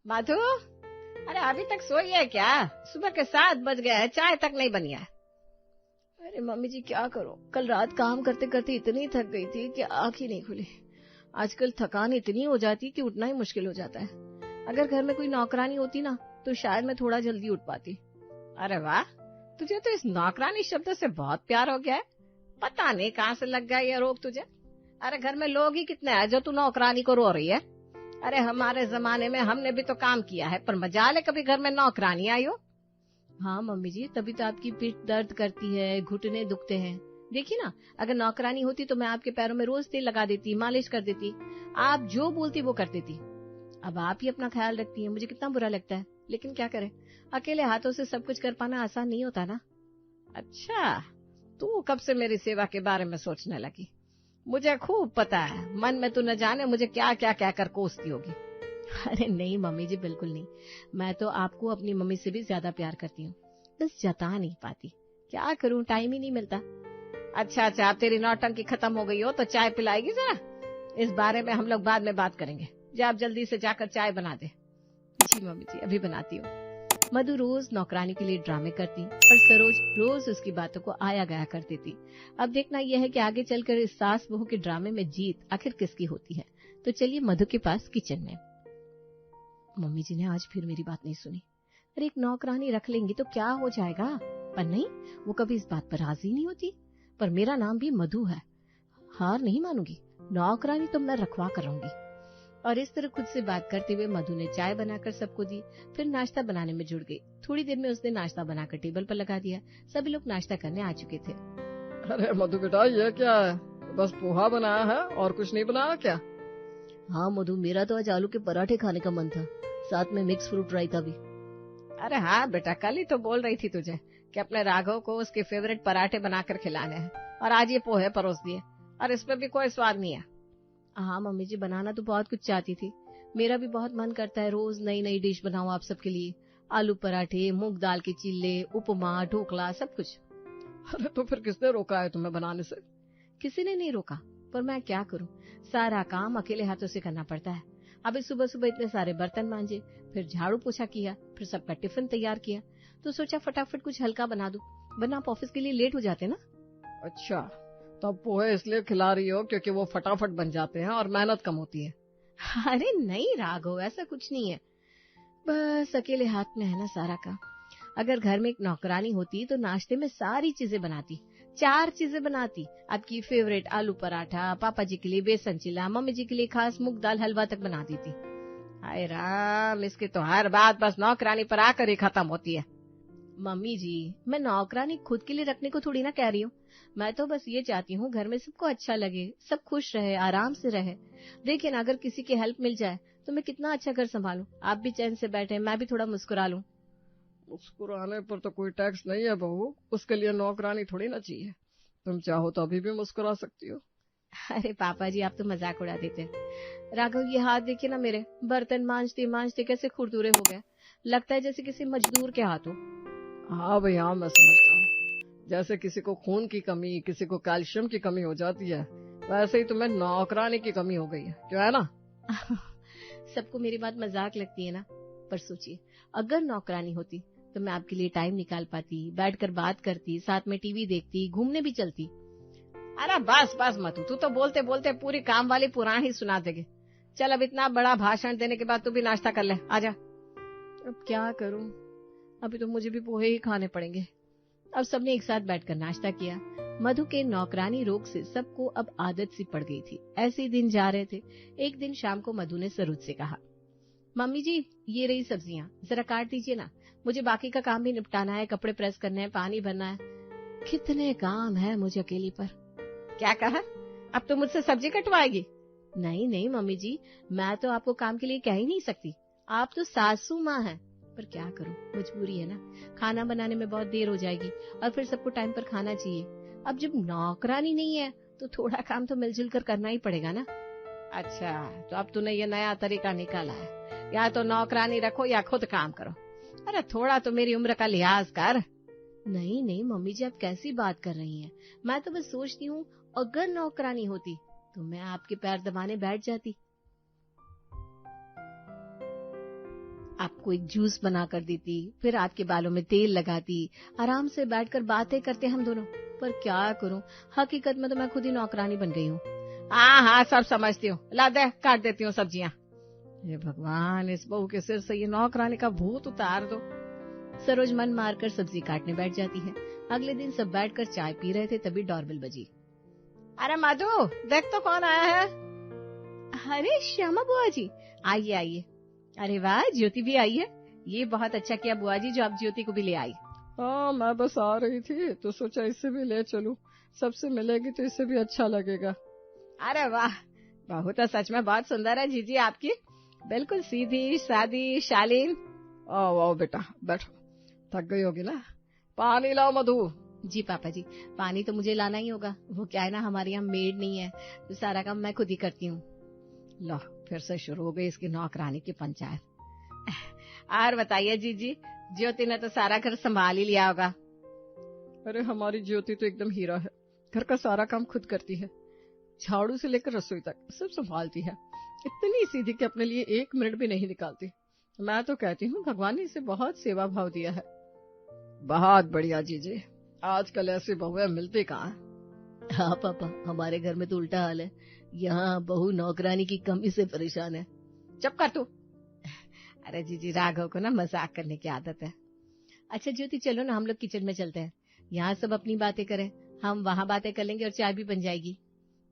माधु, अरे अभी तक सोई है क्या? सुबह के 7 बज गए हैं, चाय तक नहीं बनी है। अरे मम्मी जी क्या करूं, कल रात काम करते करते इतनी थक गई थी कि आंख ही नहीं खुली। आजकल थकान इतनी हो जाती कि उठना ही मुश्किल हो जाता है। अगर घर में कोई नौकरानी होती ना तो शायद मैं थोड़ा जल्दी उठ पाती। अरे वाह, तुझे तो इस नौकरानी शब्द से बहुत प्यार हो गया है। पता नहीं कहाँ से लग गया ये रोग तुझे। अरे घर में लोग ही कितने हैं जो तू नौकरानी को रो रही है। अरे हमारे जमाने में हमने भी तो काम किया है, पर मजाल कभी घर में नौकरानी आई हो। हाँ मम्मी जी, तभी तो आपकी पीठ दर्द करती है, घुटने दुखते हैं। देखिए ना, अगर नौकरानी होती तो मैं आपके पैरों में रोज तेल लगा देती, मालिश कर देती, आप जो बोलती वो कर देती। अब आप ही अपना ख्याल रखती हैं, मुझे कितना बुरा लगता है, लेकिन क्या करें, अकेले हाथों से सब कुछ कर पाना आसान नहीं होता ना। अच्छा, तू कब से मेरी सेवा के बारे में सोचने लगी? मुझे खूब पता है, मन में तू न जाने मुझे क्या क्या कहकर कोसती होगी। अरे नहीं मम्मी जी, बिल्कुल नहीं। मैं तो आपको अपनी मम्मी से भी ज्यादा प्यार करती हूँ, बस जता नहीं पाती। क्या करूँ, टाइम ही नहीं मिलता। अच्छा अच्छा, अब तेरी नौटंकी खत्म हो गई हो तो चाय पिलाएगी जरा? इस बारे में हम लोग बाद में बात करेंगे। जा आप जल्दी से जाकर चाय बना दे। जी मम्मी जी, अभी बनाती हूँ। मधु रोज नौकरानी के लिए ड्रामे करती और सरोज रोज उसकी बातों को आया गया करती थी। अब देखना यह है कि आगे चलकर इस सास बहू के ड्रामे में जीत आखिर किसकी होती है। तो चलिए मधु के पास किचन में। मम्मी जी ने आज फिर मेरी बात नहीं सुनी। अरे एक नौकरानी रख लेंगी तो क्या हो जाएगा, पर नहीं, वो कभी इस बात पर राजी नहीं होती। पर मेरा नाम भी मधु है, हार नहीं मानूंगी, नौकरानी तो मैं रखवा कर रहूंगी। और इस तरह खुद से बात करते हुए मधु ने चाय बनाकर सबको दी, फिर नाश्ता बनाने में जुड़ गई। थोड़ी देर में उसने नाश्ता बनाकर टेबल पर लगा दिया। सभी लोग नाश्ता करने आ चुके थे। अरे मधु बेटा, ये क्या है? बस पोहा बनाया है और कुछ नहीं बनाया क्या? हाँ मधु, मेरा तो आज आलू के पराठे खाने का मन था, साथ में मिक्स फ्रूट रायता भी। अरे हाँ बेटा, कल ही तो बोल रही थी तुझे कि अपने राघव को उसके फेवरेट पराठे बनाकर खिलाने हैं, और आज ये पोहे परोस दिए, और इसमें भी कोई स्वाद नहीं है। हाँ मम्मी जी, बनाना तो बहुत कुछ चाहती थी। मेरा भी बहुत मन करता है रोज नई नई डिश बनाऊं आप सबके लिए। आलू पराठे, मूंग दाल के चिल्ले, उपमा, ढोकला, सब कुछ। अरे तो फिर किसने रोका है तुम्हें बनाने से? किसी ने नहीं रोका, पर मैं क्या करूं, सारा काम अकेले हाथों से करना पड़ता है। अभी सुबह सुबह इतने सारे बर्तन मांजे, फिर झाड़ू पोछा किया, फिर सबका टिफिन तैयार किया, तो सोचा फटाफट कुछ हल्का बना दूं, वरना आप ऑफिस के लिए लेट हो जाते ना। अच्छा, तो अब पोहे इसलिए खिला रही हो क्योंकि वो फटाफट बन जाते हैं और मेहनत कम होती है? अरे नहीं राघव, ऐसा कुछ नहीं है, बस अकेले हाथ में है ना सारा काम। अगर घर में एक नौकरानी होती तो नाश्ते में सारी चीजें बनाती, 4 चीजें बनाती। आपकी फेवरेट आलू पराठा, पापा जी के लिए बेसन चिल्ला, मम्मी जी के लिए खास मूंग दाल हलवा तक बना देती। हाय राम, इसकी तो हर बात बस नौकरानी पर आकर ही खत्म होती है। मम्मी जी, मैं नौकरानी खुद के लिए रखने को थोड़ी ना कह रही हूँ। मैं तो बस ये चाहती हूँ घर में सबको अच्छा लगे, सब खुश रहे, आराम से रहे। देखिए ना, अगर किसी की हेल्प मिल जाए तो मैं कितना अच्छा घर संभालूं, आप भी चैन से बैठे, मैं भी थोड़ा मुस्कुरा लूं। मुस्कुराने पर तो कोई टैक्स नहीं है बहू, उसके लिए नौकरानी थोड़ी ना चाहिए। तुम चाहो तो अभी भी मुस्कुरा सकती हो। अरे पापा जी, आप तो मजाक उड़ा देते हैं। राघव, ये हाथ देखिए ना मेरे, बर्तन मांजते मांजते कैसे खुरदुरे हो गए, लगता है जैसे किसी मजदूर के हाथों। हाँ भैया, मैं समझता हूँ। जैसे किसी को खून की कमी, किसी को कैल्शियम की कमी हो जाती है, वैसे ही तुम्हें नौकरानी की कमी हो गई है, क्यों है ना? सबको मेरी बात मजाक लगती है ना, पर सोचिए, अगर नौकरानी होती तो मैं आपके लिए टाइम निकाल पाती, बैठकर बात करती, साथ में टीवी देखती, घूमने भी चलती। अरे बस बस मतू, तू तो बोलते बोलते पूरी काम वाली पुराण ही सुना देगी। चल, अब इतना बड़ा भाषण देने के बाद तू भी नाश्ता कर ले, आजा। अब क्या करूं, अभी तो मुझे भी पोहे ही खाने पड़ेंगे। अब सबने एक साथ बैठकर नाश्ता किया। मधु के नौकरानी रोग से सबको अब आदत सी पड़ गई थी। ऐसे ही दिन जा रहे थे। एक दिन शाम को मधु ने सरोज से कहा, मम्मी जी, ये रही सब्जियां, जरा काट दीजिए ना, मुझे बाकी का काम भी निपटाना है, कपड़े प्रेस करने हैं, पानी भरना है, कितने काम है मुझे अकेली पर। क्या कहा? अब तो मुझसे सब्जी कटवाएगी? नहीं नहीं मम्मी जी, मैं तो आपको काम के लिए कह ही नहीं सकती, आप तो सासू माँ हैं। पर क्या करूं, मजबूरी है ना, खाना बनाने में बहुत देर हो जाएगी और फिर सबको टाइम पर खाना चाहिए। अब जब नौकरानी नहीं है तो थोड़ा काम तो मिलजुल कर करना ही पड़ेगा ना। अच्छा, तो अब तूने ये नया तरीका निकाला है, या तो नौकरानी रखो या खुद काम करो। अरे थोड़ा तो मेरी उम्र का लिहाज कर। नहीं नहीं मम्मी जी, आप कैसी बात कर रही हैं, मैं तो बस सोचती हूँ अगर नौकरानी होती तो मैं आपके पैर दबाने बैठ जाती। आपको एक जूस बना कर देती, फिर आपके बालों में तेल लगाती, आराम से बैठकर बातें करते हम दोनों। पर क्या करूं, हकीकत में तो मैं खुद ही नौकरानी बन गई हूँ। हाँ हाँ, सब समझती हूँ, ला दे, काट देती हूँ सब्जियाँ। ये भगवान, इस बहू के सिर से ये नौकरानी का भूत उतार दो। सरोज मन मारकर सब्जी काटने बैठ जाती है। अगले दिन सब बैठकर चाय पी रहे थे, तभी डोरबेल बजी। अरे मधु, देख तो कौन आया है। अरे श्यामा बुआ जी, आइए आइए। अरे वाह, ज्योति भी आई है। ये बहुत अच्छा किया बुआ जी जो आप ज्योति को भी ले आई। हाँ, मैं बस आ रही थी तो सोचा इससे भी ले चलूं, सबसे मिलेगी तो इससे भी अच्छा लगेगा। अरे वाह, बहू तो सच में बहुत सुंदर है जीजी आपकी, बिल्कुल सीधी सादी शालीन। आओ आओ बेटा, बैठो, थक गई होगी ना। पानी लाओ मधु। जी पापा जी, पानी तो मुझे लाना ही होगा। वो क्या है ना, हमारे यहाँ मेड नहीं है, तो सारा काम मैं खुद ही करती हूँ। लो, फिर से शुरू हो गई इसकी नौकरानी की पंचायत। और बताइए जीजी, ज्योति ने तो सारा घर संभाल ही लिया होगा। अरे हमारी ज्योति तो एकदम हीरा है, घर का सारा काम खुद करती है, झाड़ू से लेकर रसोई तक सब संभालती है। इतनी सीधी कि अपने लिए 1 मिनट भी नहीं निकालती। मैं तो कहती हूँ भगवान ने इसे बहुत सेवा भाव दिया है। बहुत बढ़िया जीजी, आजकल ऐसी बहुएं मिलती कहाँ। हाँ पापा, हमारे घर में तो उल्टा हाल है। यहाँ बहू नौकरानी की कमी से परेशान है। चुप कर तू। अरे जीजी, राघव को ना मजाक करने की आदत है। अच्छा ज्योति, चलो ना हम लोग किचन में चलते हैं। यहाँ सब अपनी बातें करें, हम वहाँ बातें कर लेंगे और चाय भी बन जाएगी।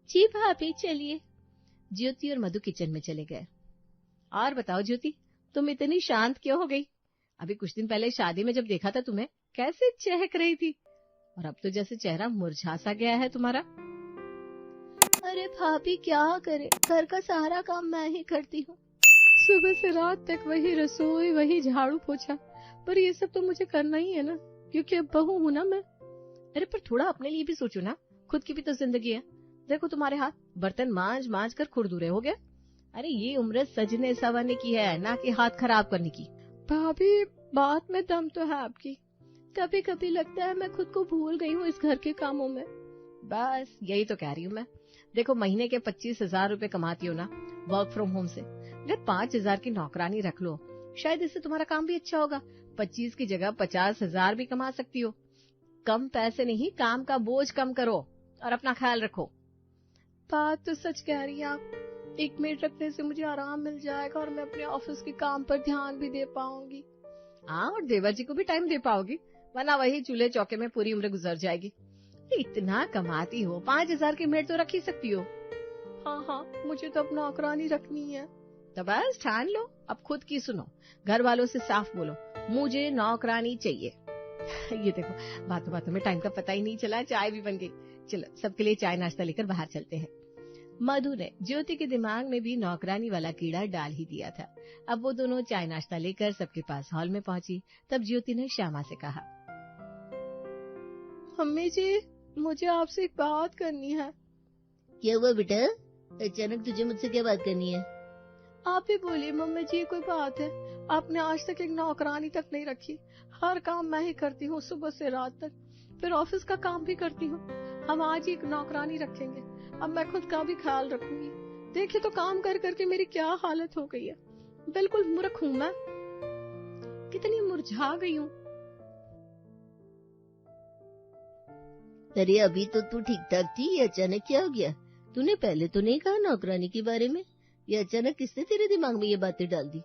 जी भाभी, चलिए। ज्योति और मधु किचन में चले गए। और बताओ ज्योति, तुम इतनी शांत क्यों हो गई? अभी कुछ दिन पहले शादी में जब देखा था तुम्हें, कैसे चहक रही थी, और अब तो जैसे चेहरा मुरझा सा गया है तुम्हारा। अरे भाभी क्या करे, घर का सारा काम मैं ही करती हूँ। सुबह से रात तक वही रसोई, वही झाड़ू पोछा, पर ये सब तो मुझे करना ही है ना, क्योंकि अब बहू हूं ना मैं। अरे पर थोड़ा अपने लिए भी सोचो ना, खुद की भी तो जिंदगी है। देखो तुम्हारे हाथ बर्तन मांज मांज कर खुरदुरे हो गए। अरे ये उम्र सजने संवरने की है, ना कि हाथ खराब करने की। भाभी, बात में दम तो है आपकी। कभी कभी लगता है मैं खुद को भूल गई हूँ इस घर के कामों में। बस यही तो कह रही हूँ मैं। देखो महीने के 25,000 रूपए कमाती हो ना वर्क फ्रॉम होम से, अगर 5,000 की नौकरानी रख लो, शायद इससे तुम्हारा काम भी अच्छा होगा। 25 की जगह 50,000 भी कमा सकती हो। कम पैसे नहीं, काम का बोझ कम करो और अपना ख्याल रखो। बात तो सच कह रही है आप। 1 मिनट रखने से मुझे आराम मिल जाएगा और मैं अपने ऑफिस के काम पर ध्यान भी दे पाऊंगी। हाँ, और देवर जी को भी टाइम दे पाओगी, वरना वही चूल्हे चौके में पूरी उम्र गुजर जाएगी। इतना कमाती हो, 5,000 की मेड तो रख ही सकती हो। हाँ हाँ, मुझे तो अब नौकरानी रखनी है। तो बस ठान लो, अब खुद की सुनो, घर वालों से साफ बोलो, मुझे नौकरानी चाहिए। ये देखो, बातों बातों में टाइम का पता ही नहीं चला, चाय भी बन गई। चलो सबके लिए चाय नाश्ता लेकर बाहर चलते हैं। मधु ने ज्योति के दिमाग में भी नौकरानी वाला कीड़ा डाल ही दिया था। अब वो दोनों चाय नाश्ता लेकर सबके पास हॉल में पहुंची। तब ज्योति ने श्यामा से कहा, मम्मी जी, मुझे आपसे एक बात करनी है। क्या हुआ बेटा, अचानक तुझे मुझसे क्या बात करनी है? आप ही बोलिए मम्मी जी, कोई बात है? आपने आज तक एक नौकरानी तक नहीं रखी। हर काम मैं ही करती हूँ सुबह से रात तक, फिर ऑफिस का काम भी करती हूँ। हम आज ही एक नौकरानी रखेंगे, अब मैं खुद का भी ख्याल रखूंगी। देखिए तो काम कर करके मेरी क्या हालत हो गई है, बिल्कुल मूर्ख हूँ मैं, कितनी मुरझा गई हूँ। अरे अभी तो तू ठीक ठाक थी, ये अचानक क्या हो गया? तूने पहले तो नहीं कहा नौकरानी के बारे में, ये अचानक किसने तेरे दिमाग में ये बातें डाल दी?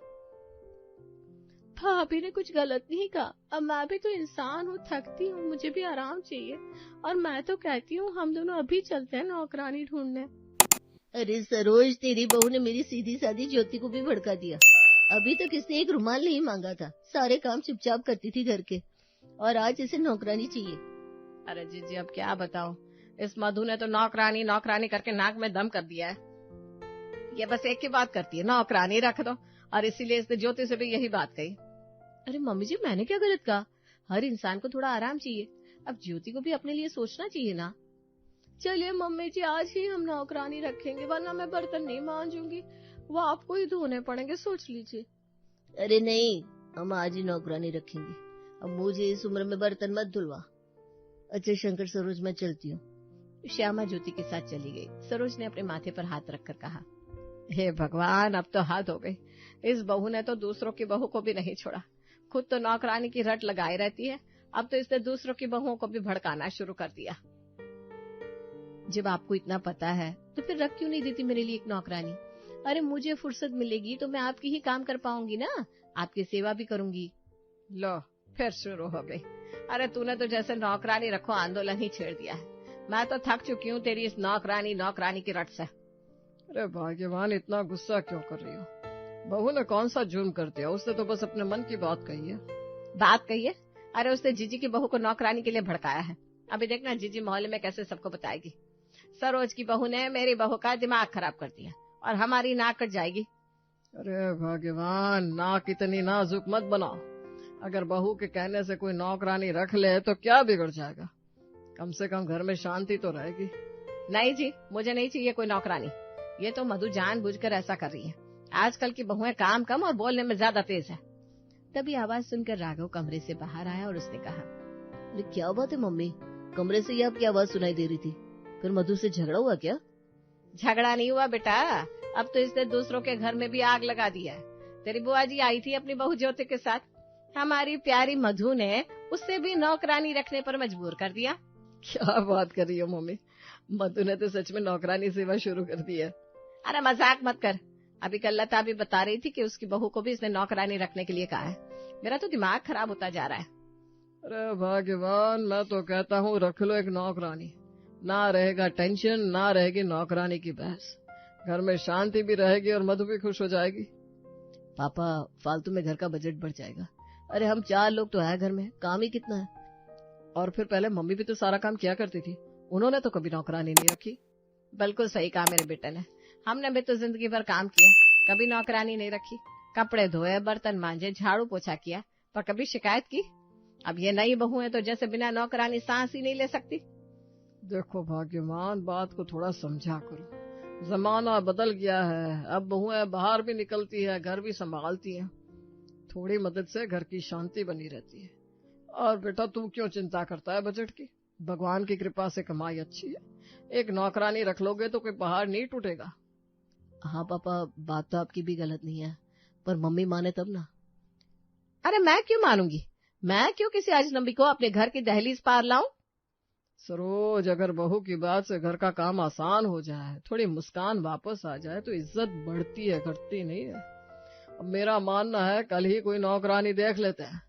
भाभी ने कुछ गलत नहीं कहा, अब मैं भी तो इंसान हूँ, थकती हूँ, मुझे भी आराम चाहिए। और मैं तो कहती हूँ हम दोनों अभी चलते हैं नौकरानी ढूंढने। अरे सरोज, तेरी बहू ने मेरी सीधी सादी ज्योति को भी भड़का दिया। अभी तक इसने एक रुमाल नहीं मांगा था, सारे काम चुपचाप करती थी घर के, और आज इसे नौकरानी चाहिए। अरे जीजी, अब क्या बताओ, इस मधु ने तो नौकरानी नौकरानी करके नाक में दम कर दिया है। ये बस एक ही बात करती है, नौकरानी रख दो, और इसीलिए इसने ज्योति से भी यही बात कही। अरे मम्मी जी, मैंने क्या गलत कहा? हर इंसान को थोड़ा आराम चाहिए, अब ज्योति को भी अपने लिए सोचना चाहिए ना। चलिए मम्मी जी, आज ही हम नौकरानी रखेंगे, वरना मैं बर्तन नहीं मांजूंगी, वो आपको ही धोने पड़ेंगे, सोच लीजिए। अरे नहीं, हम आज ही नौकरानी रखेंगे। अब मुझे इस उम्र में बर्तन मत धुलवा। अच्छा शंकर, सरोज मैं चलती हूँ। श्यामा ज्योति के साथ चली गई। सरोज ने अपने माथे पर हाथ रखकर कहा, हे भगवान, अब तो हद हो गई। इस बहू ने तो दूसरों की बहू को भी नहीं छोड़ा। खुद तो नौकरानी की रट लगाई रहती है, अब तो इसने दूसरों की बहुओं को भी भड़काना शुरू कर दिया। जब आपको इतना पता है तो फिर रख क्यों नहीं देती मेरे लिए एक नौकरानी? अरे मुझे फुर्सत मिलेगी तो मैं आपकी ही काम कर पाऊंगी ना, आपकी सेवा भी करूंगी। लो, फिर शुरू हो गई। अरे तूने तो जैसे नौकरानी रखो आंदोलन ही छेड़ दिया है। मैं तो थक चुकी हूँ तेरी इस नौकरानी की रट से। अरे भाग्यवान, इतना गुस्सा क्यों कर रही हो? बहू ने कौन सा जुर्म कर दिया? उसने तो बस अपने मन की बात कही है। बात कही है? अरे उसने जीजी की बहू को नौकरानी के लिए भड़काया है। अभी देखना जीजी मोहल्ले में कैसे सबको बताएगी। सरोज की बहू ने मेरी बहू का दिमाग खराब कर दिया और हमारी नाक कट जाएगी। अरे भगवान, नाक इतनी नाजुक मत बनाओ। अगर बहू के कहने से कोई नौकरानी रख ले तो क्या बिगड़ जाएगा? कम से कम घर में शांति तो रहेगी। नहीं जी, मुझे नहीं चाहिए कोई नौकरानी। ये तो मधु जानबूझकर ऐसा कर रही है। आजकल की बहुएं काम कम और बोलने में ज्यादा तेज है। तभी आवाज सुनकर राघव कमरे से बाहर आया और उसने कहा, अरे क्या बात है मम्मी, कमरे से ये आपकी आवाज सुनाई दे रही थी, फिर मधु से झगड़ा हुआ क्या? झगड़ा नहीं हुआ बेटा, अब तो इसने दूसरों के घर में भी आग लगा दिया है। तेरी बुआ जी आई थी अपनी बहू ज्योति के साथ, हमारी प्यारी मधु ने उससे भी नौकरानी रखने पर मजबूर कर दिया। क्या बात कर रही हो मम्मी, मधु ने तो सच में नौकरानी सेवा शुरू कर दी है। अरे मजाक मत कर, अभी कल लता भी बता रही थी कि उसकी बहू को भी इसने नौकरानी रखने के लिए कहा है। मेरा तो दिमाग खराब होता जा रहा है। अरे भगवान, मैं तो कहता हूँ रख लो एक नौकरानी, ना रहेगा टेंशन, ना रहेगी नौकरानी की बहस, घर में शांति भी रहेगी और मधु भी खुश हो जाएगी। पापा, फालतू में घर का बजट बढ़ जाएगा। अरे हम 4 लोग तो है घर में, काम ही कितना है। और फिर पहले मम्मी भी तो सारा काम किया करती थी, उन्होंने तो कभी नौकरानी नहीं रखी। बिल्कुल सही कहा मेरे बेटे ने, हमने भी तो जिंदगी भर काम किया, कभी नौकरानी नहीं रखी। कपड़े धोए, बर्तन मांजे, झाड़ू पोछा किया, पर कभी शिकायत की? अब ये नई बहू है तो जैसे बिना नौकरानी सांस ही नहीं ले सकती। देखो भाग्यवान, बात को थोड़ा समझा करो, जमाना बदल गया है। अब बहुएं बाहर भी निकलती है, घर भी संभालती हैं। थोड़ी मदद से घर की शांति बनी रहती है। और बेटा तू क्यों चिंता करता है बजट की? भगवान की कृपा से कमाई अच्छी है, एक नौकरानी रख लोगे तो कोई पहाड़ नहीं टूटेगा। हाँ पापा, बात तो आपकी भी गलत नहीं है, पर मम्मी माने तब ना। अरे मैं क्यों मानूंगी? मैं क्यों किसी अजनबी को अपने घर की दहलीज पार लाऊं? सरोज, अगर बहू की बात से घर का काम आसान हो जाए, थोड़ी मुस्कान वापस आ जाए तो इज्जत बढ़ती है, घटती नहीं है। अब मेरा मानना है कल ही कोई नौकरानी देख लेते हैं,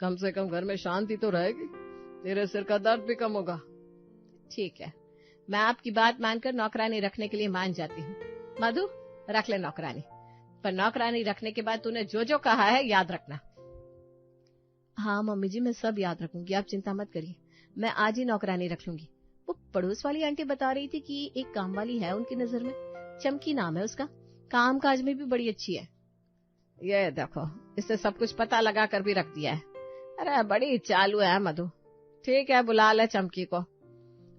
कम से कम घर में शांति तो रहेगी, तेरे सिर का दर्द भी कम होगा। ठीक है, मैं आपकी बात मानकर नौकरानी रखने के लिए मान जाती हूँ। मधु, रख ले नौकरानी, पर नौकरानी रखने के बाद तूने जो जो कहा है याद रखना। हाँ मम्मी जी, मैं सब याद रखूंगी, आप चिंता मत करिए, मैं आज ही नौकरानी रख लूंगी। वो पड़ोस वाली आंटी बता रही थी कि एक काम वाली है उनकी नजर में, चमकी नाम है उसका, काम काज में भी बड़ी अच्छी है। ये देखो, इससे सब कुछ पता लगा कर भी रख दिया है। अरे बड़ी चालू है मधु। ठीक है, बुला ले चमकी को।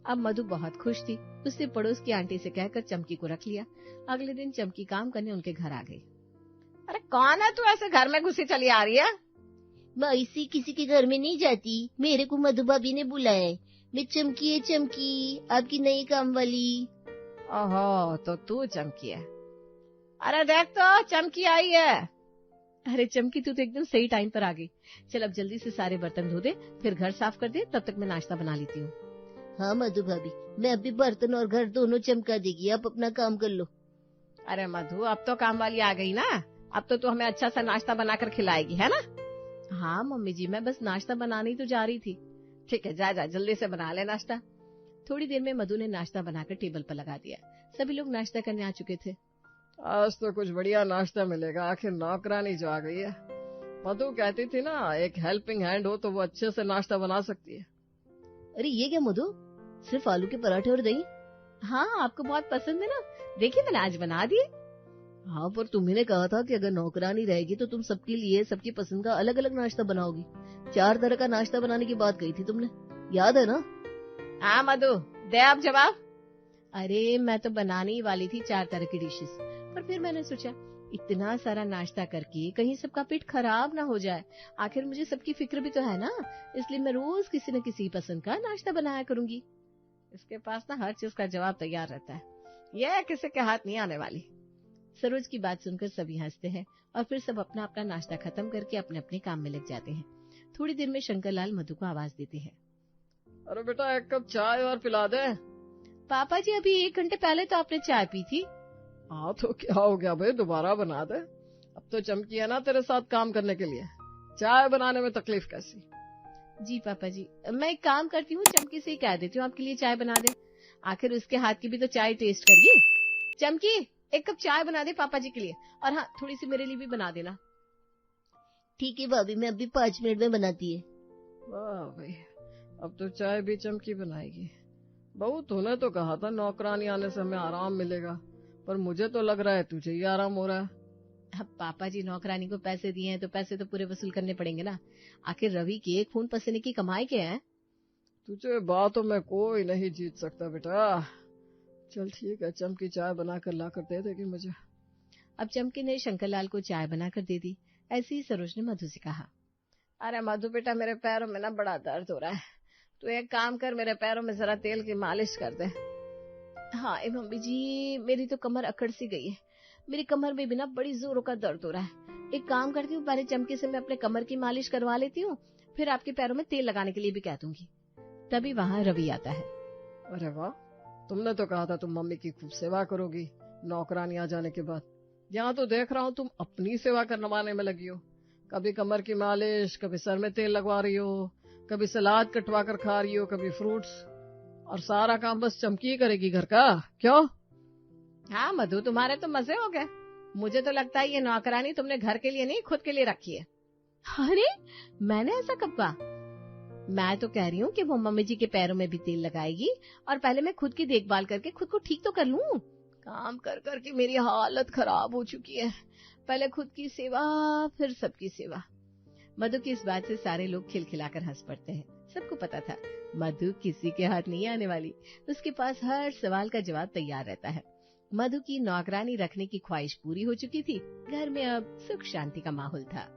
अब मधु बहुत खुश थी, उसने पड़ोस की आंटी से कहकर चमकी को रख लिया। अगले दिन चमकी काम करने उनके घर आ गई। अरे कौन है तू, ऐसे घर में घुसी चली आ रही है? मैं इसी किसी के घर में नहीं जाती, मेरे को मधु भाभी ने बुलाया है। मैं चमकी है, चमकी आपकी नई काम वाली। ओहो, तो तू चमकी है। अरे देख तो, चमकी आई है। अरे चमकी, तू तो एकदम सही टाइम पर आ गई। चल अब जल्दी से सारे बर्तन धो दे, फिर घर साफ कर दे, तब तक मैं नाश्ता बना लेती हूँ। हाँ मधु भाभी, मैं अभी बर्तन और घर दोनों चमका देगी, आप अपना काम कर लो। अरे मधु, अब तो काम वाली आ गई ना, अब तो तू हमें अच्छा सा नाश्ता बनाकर खिलाएगी, है ना? हाँ मम्मी जी, मैं बस नाश्ता बनाने तो जा रही थी। ठीक है, जा जा जल्दी से बना ले नाश्ता। थोड़ी देर में मधु ने नाश्ता बनाकर टेबल पर लगा दिया। सभी लोग नाश्ता करने आ चुके थे। आज तो कुछ बढ़िया नाश्ता मिलेगा, आखिर नौकरानी जो आ गई है। मधु कहती थी ना, एक हेल्पिंग हैंड हो तो वो अच्छे से नाश्ता बना सकती है। अरे ये क्या मधु, सिर्फ आलू के पराठे और दही? हाँ, आपको बहुत पसंद है ना, देखिए मैंने आज बना दिए। हाँ, पर तुम्ही ने कहा था कि अगर नौकरानी रहेगी तो तुम सबके लिए सबकी पसंद का अलग अलग नाश्ता बनाओगी। 4 तरह का नाश्ता बनाने की बात कही थी तुमने, याद है ना? हाँ मधु, दे आप जवाब। अरे मैं तो बनाने ही वाली थी 4 तरह की डिशेस, पर फिर मैंने सोचा इतना सारा नाश्ता करके कहीं सबका पेट खराब ना हो जाए, आखिर मुझे सबकी फिक्र भी तो है ना, इसलिए मैं रोज किसी न किसी पसंद का नाश्ता बनाया करूंगी। इसके पास ना हर चीज का जवाब तैयार रहता है, यह किसी के हाथ नहीं आने वाली। सरोज की बात सुनकर सभी हंसते हैं और फिर सब अपना अपना नाश्ता खत्म करके अपने अपने काम में लग जाते हैं। थोड़ी देर में शंकरलाल मधु को आवाज देते हैं। अरे बेटा, एक कप चाय और पिला दे। पापा जी, अभी 1 घंटे पहले तो आपने चाय पी थी। हाँ तो क्या हो गया भाई, दोबारा बना दे। अब तो चमकी है ना तेरे साथ काम करने के लिए, चाय बनाने में तकलीफ कैसी। जी पापा जी, मैं एक काम करती हूँ, चमकी से ही कह देती हूँ आपके लिए चाय बना दे। आखिर उसके हाथ की भी तो चाय टेस्ट करिए। चमकी, 1 कप चाय बना दे पापा जी के लिए, और हाँ, थोड़ी सी मेरे लिए भी बना देना। ठीक है भाभी, मैं अभी 5 मिनट में बनाती है। वाह भाई, अब तो चाय भी चमकी बनाएगी। बहू, तूने तो कहा था नौकरानी आने से हमें आराम मिलेगा, पर मुझे तो लग रहा है तुझे ही आराम हो रहा है। अब पापा जी, नौकरानी को पैसे दिए हैं तो पैसे तो पूरे वसूल करने पड़ेंगे ना। आखिर रवि की एक खून पसीने की कमाई क्या है। तुझे बातों में कोई नहीं जीत सकता बेटा। चल ठीक है, चमकी चाय बनाकर लाकर दे देगी मुझे। अब चमकी ने शंकरलाल को चाय बनाकर दे दी। ऐसे ही सरोज ने मधु से कहा। अरे मधु बेटा, मेरे पैरों में ना बड़ा दर्द हो रहा है, तू एक काम कर, मेरे पैरों में जरा तेल की मालिश कर दे। हाँ मम्मी जी, मेरी तो कमर अकड़ सी गई है। मेरी कमर में भी ना बड़ी जोरों का दर्द हो रहा है। एक काम करती हूँ, पहले चमकी से मैं अपने कमर की मालिश करवा लेती हूँ, फिर आपके पैरों में तेल लगाने के लिए भी कह दूंगी। तभी वहाँ रवि आता है। अरे वाह, तुमने तो कहा था तुम मम्मी की खूब सेवा करोगी नौकरानी आ जाने के बाद। यहाँ तो देख रहा हूँ तुम अपनी सेवा करवाने में लगी हो। कभी कमर की मालिश, कभी सर में तेल लगवा रही हो, कभी सलाद कटवा कर खा रही हो, कभी फ्रूट्स, और सारा काम बस चमकी करेगी घर का, क्यों? हाँ मधु, तुम्हारे तो मजे हो गए। मुझे तो लगता है ये नौकरानी तुमने घर के लिए नहीं, खुद के लिए रखी है। अरे, मैंने ऐसा कब कहा? मैं तो कह रही हूँ कि वो मम्मी जी के पैरों में भी तेल लगाएगी और पहले मैं खुद की देखभाल करके खुद को ठीक तो कर लूं। काम कर कर के मेरी हालत खराब हो चुकी है। पहले खुद की सेवा, फिर सबकी सेवा। मधु की इस बात से सारे लोग खिलखिलाकर हंस पड़ते हैं। सबको पता था मधु किसी के हाथ नहीं आने वाली। उसके पास हर सवाल का जवाब तैयार रहता है। मधु की नौकरानी रखने की ख्वाहिश पूरी हो चुकी थी। घर में अब सुख शांति का माहौल था।